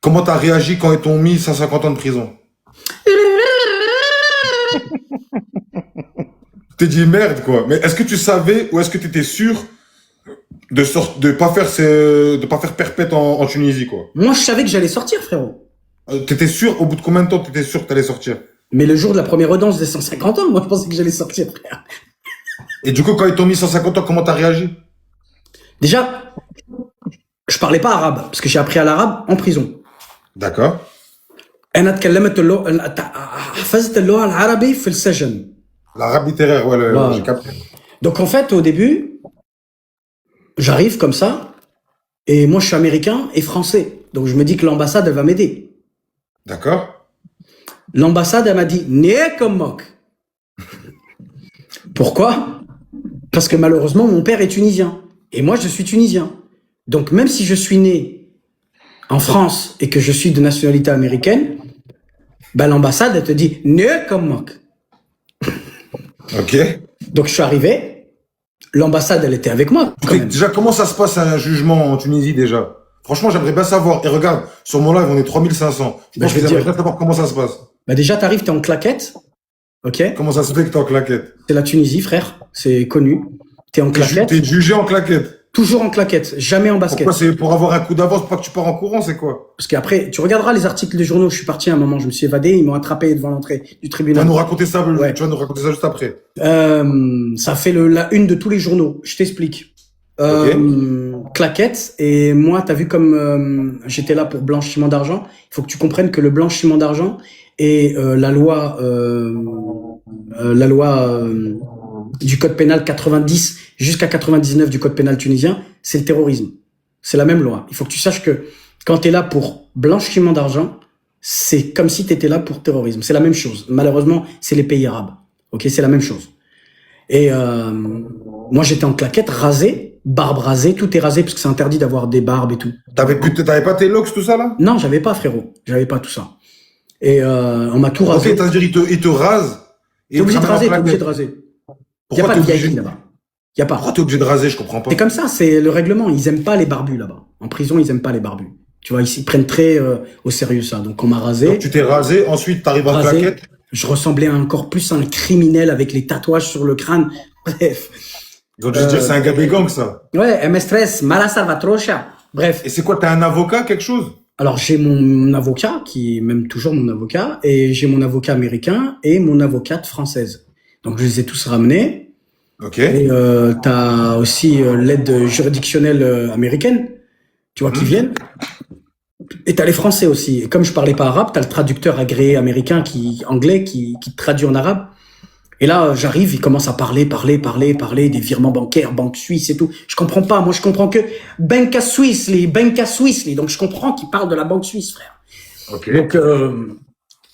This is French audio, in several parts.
comment t'as réagi quand ils t'ont mis 150 ans de prison? T'es dit merde, quoi. Mais est-ce que tu savais ou est-ce que tu étais sûr de pas faire perpète en Tunisie, quoi? Moi, je savais que j'allais sortir, frérot. T'étais sûr, au bout de combien de temps t'étais sûr que t'allais sortir? Mais le jour de la première audience des 150 ans, moi, je pensais que j'allais sortir, frère. Et du coup, quand ils t'ont mis 150 ans, comment t'as réagi? Déjà, je parlais pas arabe, parce que j'ai appris à l'arabe en prison. D'accord. أنا اتكلمت حفظت اللغة العربية في السجن. L'arabe littéraire, ouais, Voilà. j'ai capté. Donc en fait, au début, j'arrive comme ça, et moi je suis américain et français. Donc je me dis que l'ambassade, elle va m'aider. D'accord. L'ambassade, elle m'a dit, né comme moque. Pourquoi? Parce que malheureusement, mon père est tunisien. Et moi, je suis tunisien. Donc même si je suis né en France et que je suis de nationalité américaine, ben, l'ambassade, elle te dit, né comme moque. Ok. Donc je suis arrivé, l'ambassade, elle était avec moi. Quand même. Déjà, comment ça se passe un jugement en Tunisie, déjà? Franchement, j'aimerais bien savoir. Et regarde, sur mon live, on est 3500. Je pense je vais que te j'aimerais dire. bien savoir comment ça se passe. Ben, déjà, t'arrives, t'es en claquette. Ok? Comment ça se fait que t'es en claquette? C'est la Tunisie, frère. C'est connu. T'es en claquette. T'es jugé en claquette. Toujours en claquette. Jamais en basket. Pourquoi? C'est pour avoir un coup d'avance, pour pas que tu pars en courant, c'est quoi? Parce qu'après, tu regarderas les articles des journaux. Je suis parti à un moment, je me suis évadé. Ils m'ont attrapé devant l'entrée du Tu vas tribunal. nous raconter ça, Ouais. tu vas nous raconter ça juste après. Ça fait la une de tous les journaux. Je t'explique. Claquette. Et moi, t'as vu comme j'étais là pour blanchiment d'argent. Il faut que tu comprennes que le blanchiment d'argent et la loi du code pénal 90 jusqu'à 99 du code pénal tunisien, c'est le terrorisme. C'est la même loi. Il faut que tu saches que quand tu es là pour blanchiment d'argent, c'est comme si tu étais là pour terrorisme. C'est la même chose. Malheureusement, c'est les pays arabes. Ok, c'est la même chose. Et moi, j'étais en claquette, rasé, barbe rasée, tout est rasé parce que c'est interdit d'avoir des barbes et tout. T'avais pas tes locks, tout ça, là? Non, j'avais pas, frérot. J'avais pas tout ça. Et on m'a tout rasé. Ok, c'est-à-dire, il te rase. T'es obligé de raser, t'es obligé de raser. Il y a pas de VIP là-bas. Il y a pas. Pourquoi t'es obligé de raser, je comprends pas. C'est comme ça, c'est le règlement. Ils aiment pas les barbus là-bas. En prison, ils aiment pas les barbus. Tu vois, ils prennent très au sérieux ça. Donc on m'a rasé. Donc tu t'es rasé, ensuite t'arrives en claquette. Je ressemblais encore plus à un criminel avec les tatouages sur le crâne. Bref. Ils ont dû se dire c'est un gabégang, ça. Ouais, MS stress, mala salvatrucha. Bref. Et c'est quoi, t'as un avocat, quelque chose? Alors j'ai mon avocat, qui est même toujours mon avocat, et j'ai mon avocat américain et mon avocate française. Donc je les ai tous ramenés. Ok. Et t'as aussi l'aide juridictionnelle américaine, tu vois, qui viennent. Et t'as les Français aussi. Et comme je parlais pas arabe, t'as le traducteur agréé américain anglais qui traduit en arabe. Et là, j'arrive, il commence à parler des virements bancaires, banque suisse et tout. Je comprends pas. Moi, je comprends que Banca Swissly. Donc, je comprends qu'il parle de la banque suisse, frère. Ok. Donc,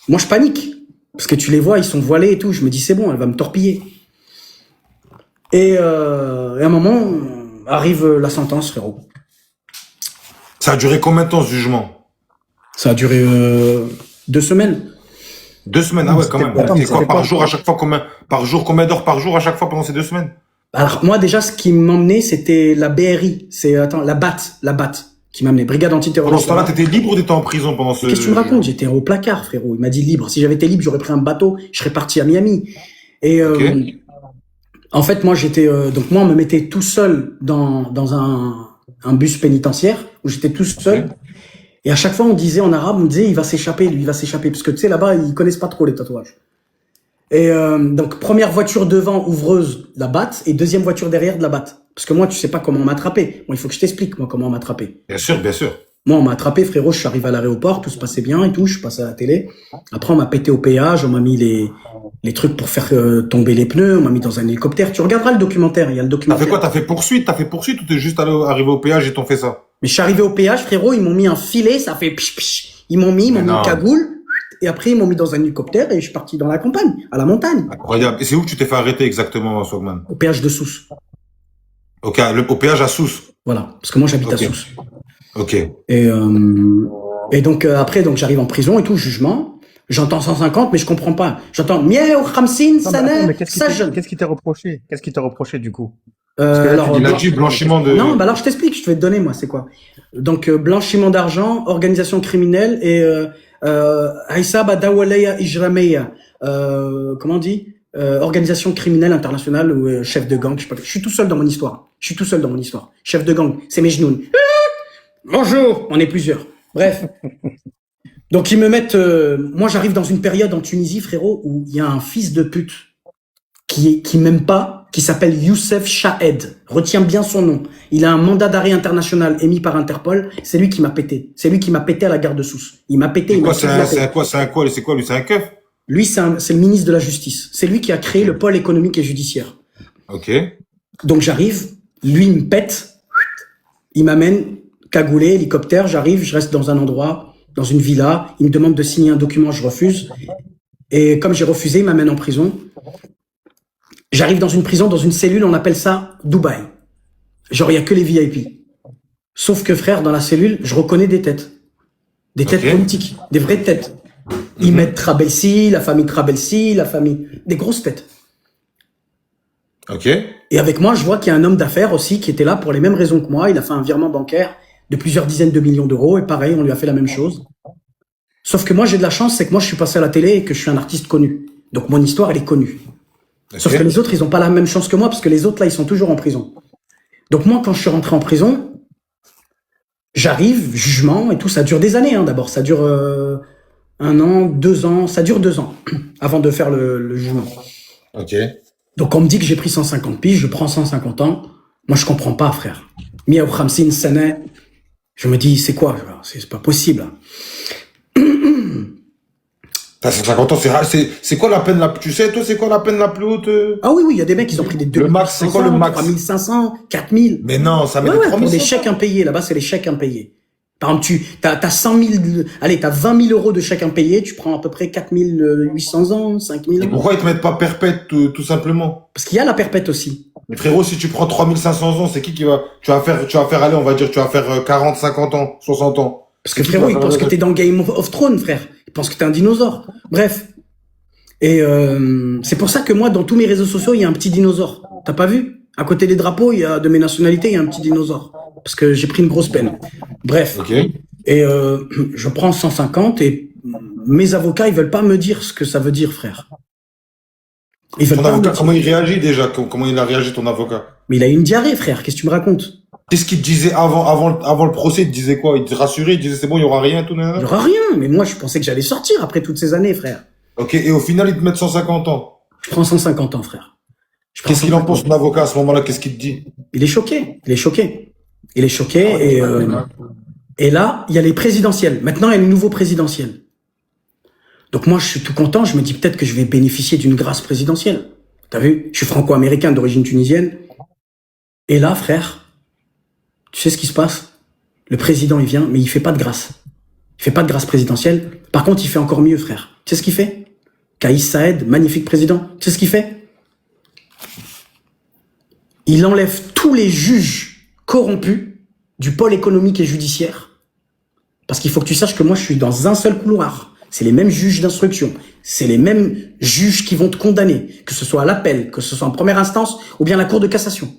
moi, je panique. Parce que tu les vois, ils sont voilés et tout. Je me dis, c'est bon, elle va me torpiller. Et à un moment, arrive la sentence, frérot. Ça a duré combien de temps, ce jugement? Ça a duré 2 semaines. 2 semaines, ah ouais, quand même. Attends, C'est quoi, par quoi jour, à chaque fois, combien d'heures par jour à chaque fois pendant ces 2 semaines? Alors, moi, déjà, ce qui m'emmenait, c'était la BRI. La BAT, qui m'amenait. Brigade Pendant antiterroriste. ce temps-là, t'étais libre ou t'étais en prison pendant ce... Qu'est-ce que tu me racontes? J'étais au placard, frérot. Il m'a dit libre. Si j'avais été libre, j'aurais pris un bateau, je serais parti à Miami. Et, en fait, moi, donc moi, on me mettait tout seul dans un bus pénitentiaire où j'étais tout seul. Et à chaque fois, on disait en arabe, on disait, il va s'échapper, lui, il va s'échapper. Parce que, tu sais, là-bas, ils connaissent pas trop les tatouages. Et donc, première voiture devant, ouvreuse, la batte, et deuxième voiture derrière, de la batte. Parce que moi, tu sais pas comment on m'a attrapé. Bon, il faut que je t'explique, moi, comment on m'a attrapé. Bien sûr, bien sûr. Moi, on m'a attrapé, frérot, je suis arrivé à l'aéroport, tout se passait bien et tout, je suis passé à la télé. Après, on m'a pété au péage, on m'a mis les trucs pour faire tomber les pneus, on m'a mis dans un hélicoptère. Tu regarderas le documentaire, il y a le T'as documentaire. fait quoi? T'as fait poursuite ou t'es juste arrivé au péage et t'ont fait ça? Mais je suis arrivé au péage, frérot, ils m'ont mis un filet, ça fait pich pich. Ils m'ont mis une cagoule, et après, ils m'ont mis dans un hélicoptère et je suis parti dans la campagne, à la montagne. Incroyable. Et c'est où que tu t'es fait arrêter exactement, Swagman? Au péage de Sousse. Ok, au péage à Sousse. Voilà, parce que moi, j'habite à Sousse. Ok. Et donc, après, donc, j'arrive en prison et tout, jugement. J'entends 150, mais je comprends pas. J'entends, miaou, khamsin, sana, mais ça jeune. qu'est-ce qui t'est reproché? Qu'est-ce qui t'est reproché, du coup? Parce que là, tu dis blan- là-dessus, blanchiment de... non, bah alors je t'explique, je vais te donner moi, c'est quoi. Donc blanchiment d'argent, organisation criminelle et Aïsaba Dawaleya Ijrameya, comment on dit, organisation criminelle internationale ou chef de gang, je sais pas. Je suis tout seul dans mon histoire. Je suis tout seul dans mon histoire. Chef de gang, c'est Mejnoun. Bonjour, on est plusieurs. Bref. Donc ils me mettent, moi j'arrive dans une période en Tunisie, frérot, où il y a un fils de pute qui m'aime pas, qui s'appelle Youssef Chahed. Retiens bien son nom. Il a un mandat d'arrêt international émis par Interpol. C'est lui qui m'a pété. C'est lui qui m'a pété à la gare de Sousse. Il m'a pété. C'est Il m'a quoi, foutu la paix. c'est quoi, lui, c'est un keuf? Lui, c'est le ministre de la Justice. C'est lui qui a créé le pôle économique et judiciaire. Ok. Donc j'arrive, lui il me pète, il m'amène cagoulé, hélicoptère, j'arrive, je reste dans un endroit, dans une villa, il me demande de signer un document, je refuse. Et comme j'ai refusé, il m'amène en prison. J'arrive dans une prison, dans une cellule, on appelle ça Dubaï. Genre, il y a que les VIP. Sauf que, frère, dans la cellule, je reconnais des têtes. Des têtes politiques. Des vraies têtes. Ils mettent Trabelsi, la famille Trabelsi, la famille... Des grosses têtes. Ok. Et avec moi, je vois qu'il y a un homme d'affaires aussi qui était là pour les mêmes raisons que moi. Il a fait un virement bancaire de plusieurs dizaines de millions d'euros. Et pareil, on lui a fait la même chose. Sauf que moi, j'ai de la chance, c'est que moi, je suis passé à la télé et que je suis un artiste connu. Donc, mon histoire, elle est connue. Sauf que les autres, ils n'ont pas la même chance que moi, parce que les autres, là, ils sont toujours en prison. Donc moi, quand je suis rentré en prison, j'arrive, jugement et tout, ça dure des années, hein, d'abord. Ça dure 1 an, 2 ans, ça dure 2 ans, avant de faire le jugement. Ok. Donc on me dit que j'ai pris 150 piges, je prends 150 ans. Moi, je comprends pas, frère. Mia ou Khamsin Sana, je me dis, c'est quoi? C'est pas possible. T'as 150 ans, c'est quoi la peine la plus... Tu sais, toi, c'est quoi la peine la plus haute? Ah oui, il y a des mecs qui ont pris des 2 Le max, c'est quoi le max? 3500, 4000. Mais non, ça met Ouais, des ouais, pour 3500. des chèques impayés. Là-bas, c'est les chèques impayés. Par exemple, t'as 100 000, allez, t'as 20 000 euros de chèques impayés, tu prends à peu près 4 800 ans, 5 000 Et ans. pourquoi ils te mettent pas perpète, tout simplement? Parce qu'il y a la perpète aussi. Mais frérot, si tu prends 3500 ans, c'est qui va... Tu vas faire, allez, on va dire, tu vas faire 40, 50 ans, 60 ans. Parce que frérot, ils pensent que t'es dans Game of Thrones, frère. Ils pensent que t'es un dinosaure. Bref. Et c'est pour ça que moi, dans tous mes réseaux sociaux, il y a un petit dinosaure. T'as pas vu? À côté des drapeaux, il y a de mes nationalités, il y a un petit dinosaure. Parce que j'ai pris une grosse peine. Bref. Ok. Et je prends 150 et mes avocats, ils veulent pas me dire ce que ça veut dire, frère. Ils veulent Ton pas me avocat, dire. comment il réagit déjà? Comment il a réagi, ton avocat? Mais il a eu une diarrhée, frère. Qu'est-ce que tu me racontes? Qu'est-ce qu'il te disait avant le procès? Il te disait quoi? Il te rassurait? Il te disait c'est bon, il y aura rien, tout, Il nanana? y aura rien. Mais moi, je pensais que j'allais sortir après toutes ces années, frère. Ok, et au final, ils te mettent 150 ans. Je prends 150 ans, frère. Je prends Qu'est-ce qu'il en 150 pense, ans. ton avocat, à ce moment-là? Qu'est-ce qu'il te dit? Il est choqué. Il est choqué. Il est choqué et là, il y a les présidentielles. Maintenant, il y a le nouveau présidentiel. Donc moi, je suis tout content. Je me dis peut-être que je vais bénéficier d'une grâce présidentielle. T'as vu? Je suis franco-américain d'origine tunisienne. Et là, frère, tu sais ce qui se passe? Le président, il vient, mais il fait pas de grâce. Il fait pas de grâce présidentielle. Par contre, il fait encore mieux, frère. Tu sais ce qu'il fait? Kais Saed, magnifique président. Tu sais ce qu'il fait? Il enlève tous les juges corrompus du pôle économique et judiciaire. Parce qu'il faut que tu saches que moi, je suis dans un seul couloir. C'est les mêmes juges d'instruction. C'est les mêmes juges qui vont te condamner. Que ce soit à l'appel, que ce soit en première instance ou bien la cour de cassation.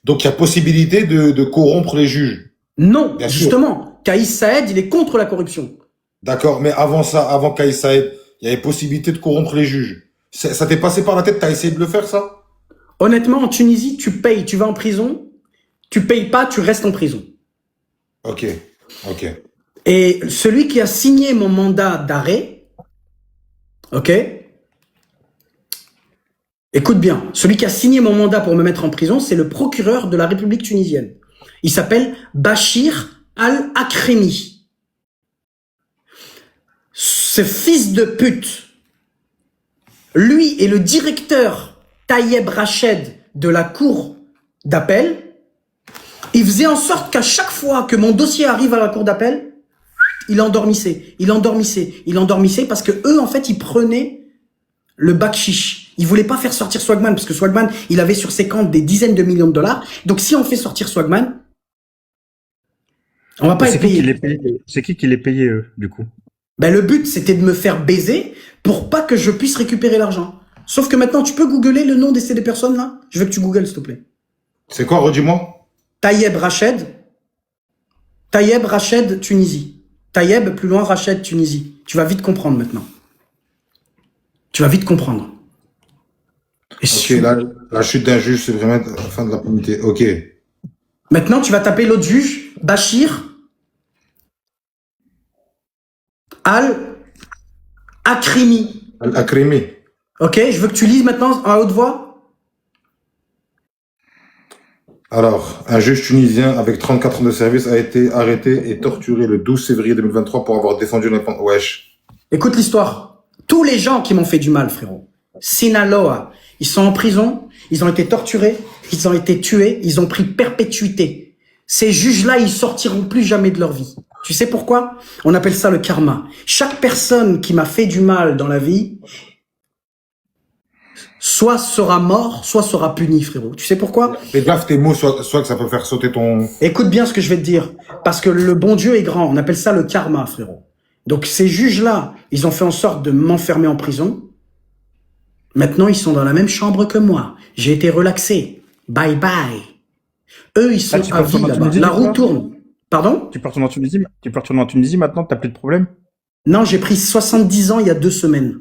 Donc, il y a possibilité de corrompre les juges. Non, Bien sûr. justement. Kais Saed, il est contre la corruption. D'accord, mais avant ça, avant Kais Saed, il y avait possibilité de corrompre les juges. Ça t'est passé par la tête? T'as essayé de le faire, ça? Honnêtement, en Tunisie, tu payes, tu vas en prison. Tu payes pas, tu restes en prison. Ok, ok. Et celui qui a signé mon mandat d'arrêt, ok? Écoute bien, celui qui a signé mon mandat pour me mettre en prison, c'est le procureur de la République tunisienne. Il s'appelle Bachir Al-Akremi. Ce fils de pute, lui est le directeur Tayeb Rached de la cour d'appel. Il faisait en sorte qu'à chaque fois que mon dossier arrive à la cour d'appel, il endormissait parce que eux, en fait, ils prenaient le bakchiche. Ils voulaient pas faire sortir Swagman parce que Swagman, il avait sur ses comptes des dizaines de millions de dollars. Donc, si on fait sortir Swagman, on va pas être payé. C'est qui les payait, eux, du coup? Ben, le but, c'était de me faire baiser pour pas que je puisse récupérer l'argent. Sauf que maintenant, tu peux googler le nom des personnes là? Je veux que tu googles, s'il te plaît. C'est quoi, redis-moi? Tayeb Rached. Tayeb Rached, Tunisie. Tayeb, plus loin, Rached, Tunisie. Tu vas vite comprendre maintenant. Tu vas vite comprendre. Et Ok, là, la chute d'un juge, c'est vraiment la fin de l'impunité. Ok. maintenant, tu vas taper l'autre juge, Bachir Al-Akrimi. Al-Akrimi. Ok, je veux que tu lises maintenant à haute voix. Alors, un juge tunisien avec 34 ans de service a été arrêté et torturé le 12 février 2023 pour avoir défendu l'indépendance. Wesh. Écoute l'histoire. Tous les gens qui m'ont fait du mal, frérot. Sinaloa, ils sont en prison, ils ont été torturés, ils ont été tués, ils ont pris perpétuité. Ces juges-là, ils sortiront plus jamais de leur vie. Tu sais pourquoi? On appelle ça le karma. Chaque personne qui m'a fait du mal dans la vie, soit sera mort, soit sera puni, frérot. Tu sais pourquoi? Fais gaffe tes mots, soit que ça peut faire sauter ton... Écoute bien ce que je vais te dire. Parce que le bon Dieu est grand. On appelle ça le karma, frérot. Donc ces juges-là, ils ont fait en sorte de m'enfermer en prison. Maintenant, ils sont dans la même chambre que moi. J'ai été relaxé. Bye bye. Eux, ils sont à vie là-bas. La roue tourne. Pardon? Tu peux retourner en Tunisie? Tu peux retourner en Tunisie maintenant? T'as plus de problème? Non, j'ai pris 70 ans il y a 2 semaines.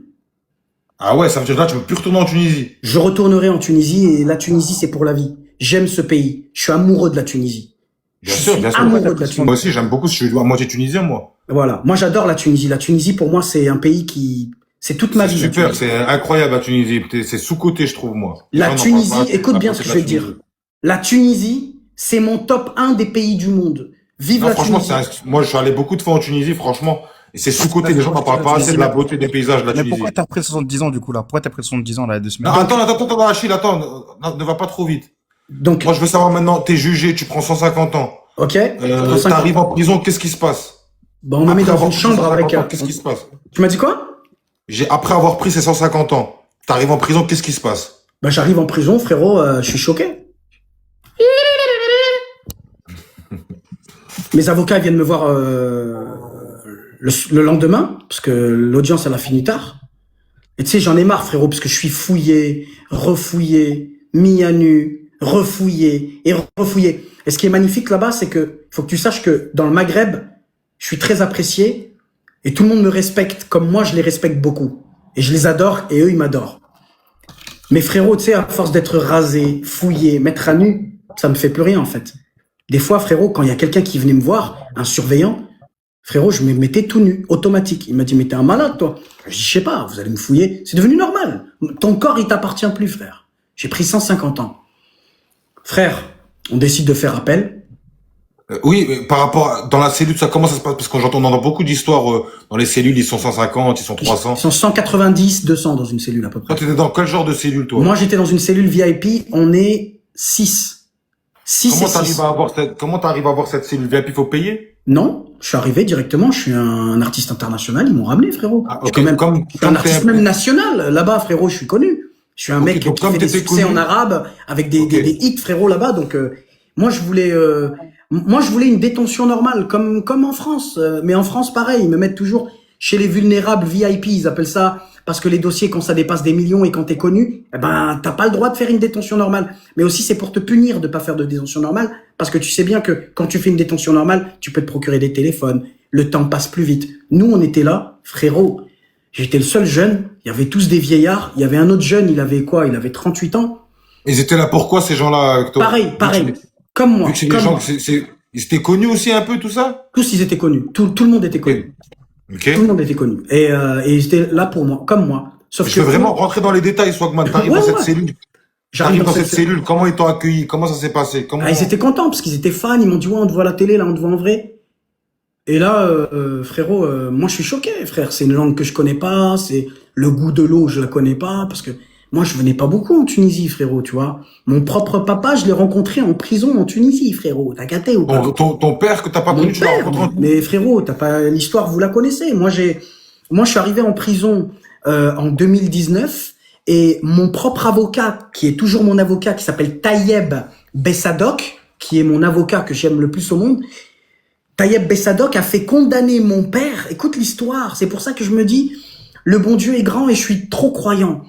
Ah ouais, ça veut dire que là, tu peux plus retourner en Tunisie. Je retournerai en Tunisie et la Tunisie, c'est pour la vie. J'aime ce pays. Je suis amoureux de la Tunisie. Bien sûr, bien sûr. Amoureux de la Tunisie. Moi aussi, j'aime beaucoup, je suis à moitié tunisien, moi. Voilà. Moi, j'adore la Tunisie. La Tunisie, pour moi, c'est un pays qui... C'est toute ma vie. C'est super, c'est incroyable la Tunisie. C'est sous-côté, je trouve, moi. La Les gens n'en Tunisie, parlent pas assez. écoute bien Après, ce que c'est je vais la te dire. Tunisie. La Tunisie, c'est mon top 1 des pays du monde. Vive Non, la franchement, Tunisie. moi, je suis allé beaucoup de fois en Tunisie, franchement. Et c'est sous-côté, les gens n'en parlent pas assez de la beauté des paysages de la Mais Tunisie. pourquoi t'as pris 70 ans du coup là? Pourquoi t'as pris 70 ans là, il y a 2 semaines? Non, attends, Achille, attends, ne va pas trop vite. Donc, Moi, je veux savoir maintenant, t'es jugé, tu prends 150 ans. ok. Je prends 50. T'arrives en prison, qu'est-ce qui se passe? Bon, on me met Après dans avoir une pris chambre 150 avec ans, un... qu'est-ce qui se passe? Tu m'as dit quoi? Après avoir pris ces 150 ans, t'arrives en prison, qu'est-ce qui se passe? Bah, j'arrive en prison, frérot, je suis choqué. Mes avocats viennent me voir le lendemain, parce que l'audience, elle a fini tard. Et tu sais, j'en ai marre, frérot, parce que je suis fouillé, refouillé, mis à nu, refouillé et refouillé. Et ce qui est magnifique là-bas, c'est que faut que tu saches que dans le Maghreb, je suis très apprécié et tout le monde me respecte comme moi, je les respecte beaucoup. Et je les adore et eux, ils m'adorent. Mais frérot, tu sais, à force d'être rasé, fouillé, mettre à nu, ça me fait plus rien en fait. Des fois, frérot, quand il y a quelqu'un qui venait me voir, un surveillant, frérot, je me mettais tout nu, automatique. Il m'a dit, mais t'es un malade, toi. Je dis, je sais pas, vous allez me fouiller. C'est devenu normal. Ton corps, il t'appartient plus, frère. J'ai pris 150 ans. Frère, on décide de faire appel. Oui, mais par rapport dans la cellule, ça comment ça se passe? Parce que j'entends dans beaucoup d'histoires, dans les cellules, ils sont 150, ils sont 300. Ils sont 190, 200 dans une cellule à peu près. Toi, t'étais dans quel genre de cellule, toi? Moi, j'étais dans une cellule VIP, on est 6. 6 Comment et 6. comment t'arrives à avoir cette cellule VIP? Il faut payer? Non, je suis arrivé directement, je suis un artiste international, ils m'ont ramené, frérot. Ah, Je ok. suis quand même, je suis un Comme artiste t'es- même national, là-bas, frérot, je suis connu. Je suis un Ok, mec donc qui comme fait des t'étais succès connu- en arabe, avec des hits, frérot, là-bas, donc moi, je voulais une détention normale, comme en France. Mais en France, pareil, ils me mettent toujours chez les vulnérables VIP, ils appellent ça, parce que les dossiers, quand ça dépasse des millions et quand t'es connu, eh ben, t'as pas le droit de faire une détention normale. Mais aussi, c'est pour te punir de pas faire de détention normale, parce que tu sais bien que quand tu fais une détention normale, tu peux te procurer des téléphones, le temps passe plus vite. Nous, on était là, frérot. J'étais le seul jeune, il y avait tous des vieillards, il y avait un autre jeune, il avait quoi? Il avait 38 ans. Ils étaient là pourquoi, ces gens-là, avec toi? Pareil. Comme moi. Vu que c'est des comme gens, moi. ils étaient connus aussi un peu, tout ça? Tous, ils étaient connus. Tout le monde était connu. Ok. Tout le monde était connu. Et ils étaient là pour moi, comme moi. Sauf Je que veux vraiment rentrer dans les détails, Swagman. T'arrives Ouais, dans cette ouais. cellule. j'arrive T'arrives dans cette cellule. Comment ils t'ont accueilli? Comment ça s'est passé? Comment... Ah, ils étaient contents parce qu'ils étaient fans. Ils m'ont dit, ouais, on te voit à la télé, là, on te voit en vrai. Et là, frérot, moi, je suis choqué, frère. C'est une langue que je connais pas. C'est le goût de l'eau, je la connais pas. Parce que moi, je venais pas beaucoup en Tunisie, frérot, tu vois. Mon propre papa, je l'ai rencontré en prison en Tunisie, frérot. T'as capté ou pas? Ton père que t'as pas Mon connu, tu l'as père, rencontré en... mais frérot, t'as pas l'histoire, vous la connaissez. Moi, je suis arrivé en prison en 2019 et mon propre avocat, qui est toujours mon avocat, qui s'appelle Tayeb Bessadok, qui est mon avocat que j'aime le plus au monde. Tayeb Bessadok a fait condamner mon père. Écoute l'histoire. C'est pour ça que je me dis, le bon Dieu est grand et je suis trop croyant.